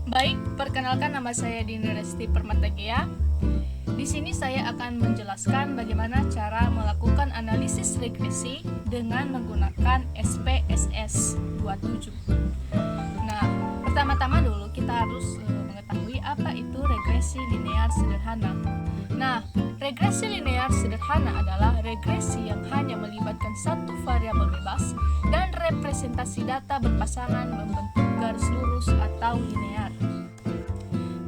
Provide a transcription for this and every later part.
Baik, perkenalkan nama saya Dinda Resti Permategea. Di sini saya akan menjelaskan bagaimana cara melakukan analisis regresi dengan menggunakan SPSS 27. Nah, pertama-tama dulu kita harus mengetahui apa itu regresi linear sederhana. Nah, regresi linear sederhana adalah regresi yang hanya melibatkan satu variabel bebas dan representasi data berpasangan membentuk garis lurus atau linear.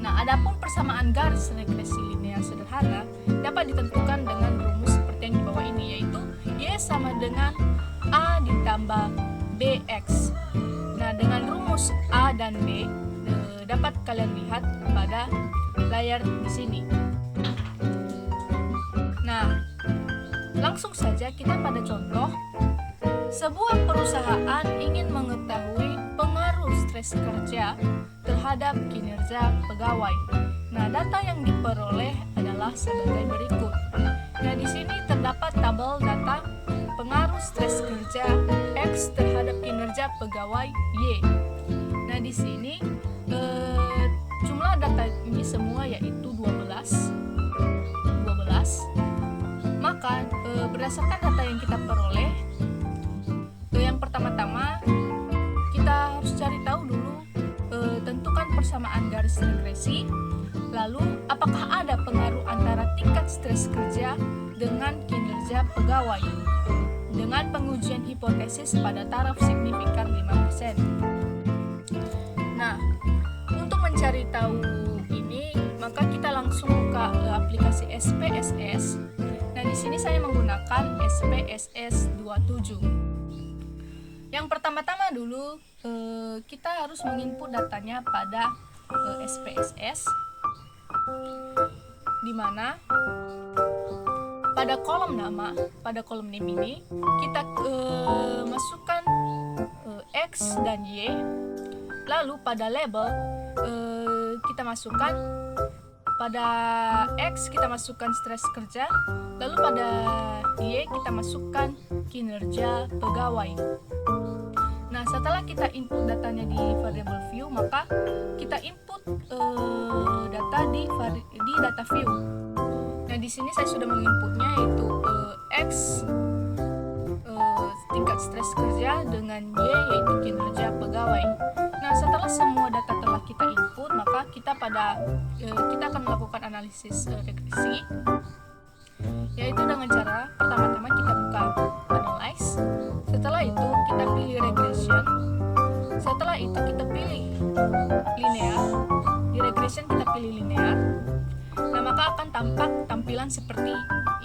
Nah, adapun persamaan garis regresi linear sederhana dapat ditentukan dengan rumus seperti yang di bawah ini, yaitu Y sama dengan A ditambah BX. Nah, dengan rumus A dan B dapat kalian lihat pada layar di sini. Nah, langsung saja kita pada contoh. Sebuah perusahaan ingin mengetahui pengaruh stres kerja terhadap kinerja pegawai. Nah, data yang diperoleh adalah sebagai berikut. Nah, di sini terdapat tabel data pengaruh stres kerja X terhadap kinerja pegawai Y. Nah, di sini jumlah data ini semua yaitu 12. Maka berdasarkan data yang kita peroleh, yang pertama-tama kita harus cari tahu dulu, tentukan persamaan garis regresi. Lalu, apakah ada pengaruh antara tingkat stres kerja dengan kinerja pegawai dengan pengujian hipotesis pada taraf signifikan 5%. Nah, untuk mencari tahu ini, maka kita langsung buka aplikasi SPSS. Nah, di sini saya menggunakan SPSS 27. Yang pertama-tama dulu kita harus menginput datanya pada SPSS, di mana pada kolom nama, pada kolom name ini kita masukkan X dan Y. Lalu pada label kita masukkan, pada X kita masukkan stres kerja, lalu pada Y kita masukkan kinerja pegawai. Nah, setelah kita input datanya di variable view, maka kita input data di data view. Nah, di sini saya sudah menginputnya, yaitu X tingkat stres kerja dengan Y yaitu kinerja pegawai. Nah, setelah semua data telah kita input, maka kita akan melakukan analisis regresi, yaitu dengan cara pertama-tama kita buka analyze. Setelah itu kita pilih regression. Setelah itu kita pilih linear. Di regression kita pilih linear. Nah, maka akan tampak tampilan seperti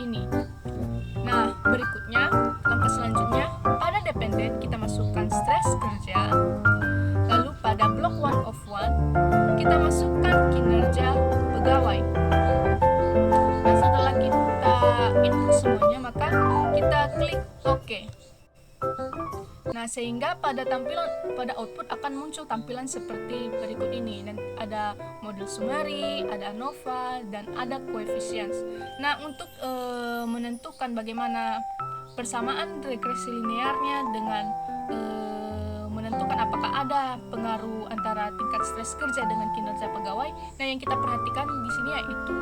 ini. Nah, berikutnya, langkah selanjutnya, pada dependent kita masukkan stres kerja. Lalu pada block 1 of 1 kita masukkan kinerja pegawai. Nah, setelah kita input semuanya, maka kita klik OK. Nah, sehingga pada output akan muncul tampilan seperti berikut ini. Dan ada model summary, ada ANOVA, dan ada coefficients. Nah, untuk menentukan bagaimana persamaan regresi linearnya dengan menentukan apakah ada pengaruh antara tingkat stres kerja dengan kinerja pegawai, nah yang kita perhatikan di sini yaitu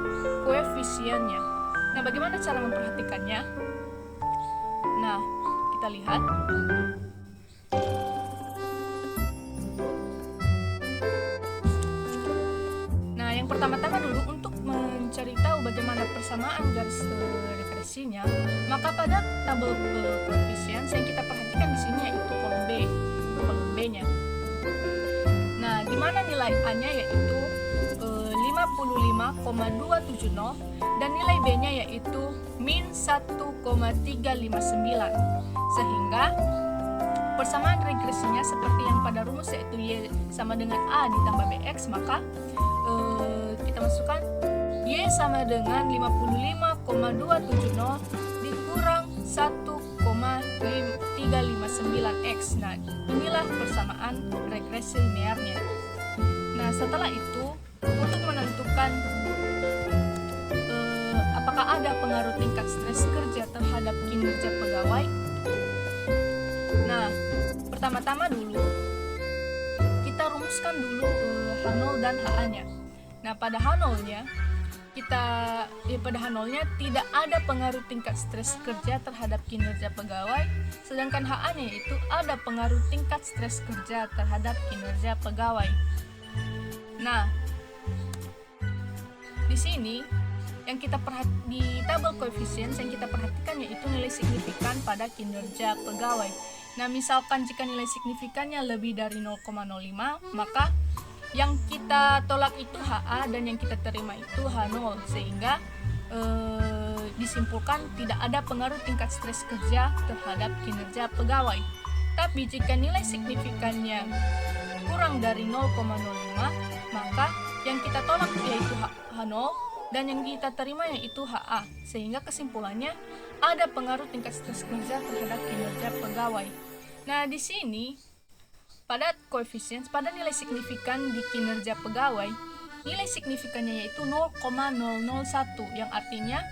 koefisiennya. Nah, bagaimana cara memperhatikannya? Nah, kita lihat. Nah, yang pertama-tama dulu untuk mencari tahu bagaimana persamaan garis regresinya, maka pada tabel coefficients yang kita perhatikan di sini yaitu kolom B-nya. Nah, di mana nilai A-nya yaitu 55,270 dan nilai B-nya yaitu min 1,359. Sehingga persamaan regresinya seperti yang pada rumus, yaitu Y sama dengan A ditambah BX, maka kita masukkan Y sama dengan 55,270 dikurang 1,359X. Nah, inilah persamaan regresi linearnya. Nah, setelah itu, untuk menentukan apakah ada pengaruh tingkat stres kerja terhadap kinerja pegawai, nah, pertama-tama dulu kita rumuskan dulu H0 dan HA-nya. Nah, pada H0-nya tidak ada pengaruh tingkat stres kerja terhadap kinerja pegawai, sedangkan HA-nya itu ada pengaruh tingkat stres kerja terhadap kinerja pegawai. Nah, di sini di tabel koefisien yang kita perhatikan yaitu nilai signifikan pada kinerja pegawai. Nah, misalkan jika nilai signifikannya lebih dari 0,05, maka yang kita tolak itu HA dan yang kita terima itu H0, sehingga disimpulkan tidak ada pengaruh tingkat stres kerja terhadap kinerja pegawai. Tapi jika nilai signifikannya kurang dari 0,05, maka yang kita tolak yaitu H0 dan yang kita terima yaitu HA, sehingga kesimpulannya ada pengaruh tingkat stres kerja terhadap kinerja pegawai. Nah, di sini pada nilai signifikan di kinerja pegawai, nilai signifikannya yaitu 0,001, yang artinya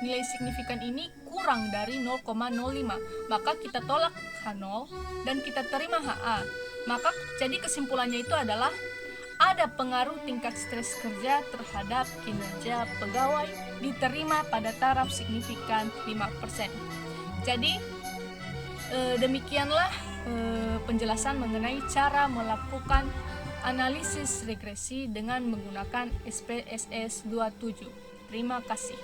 nilai signifikan ini kurang dari 0,05. Maka kita tolak H0 dan kita terima HA. Maka jadi kesimpulannya itu adalah ada pengaruh tingkat stres kerja terhadap kinerja pegawai diterima pada taraf signifikan 5%. Jadi demikianlah penjelasan mengenai cara melakukan analisis regresi dengan menggunakan SPSS 27. Terima kasih.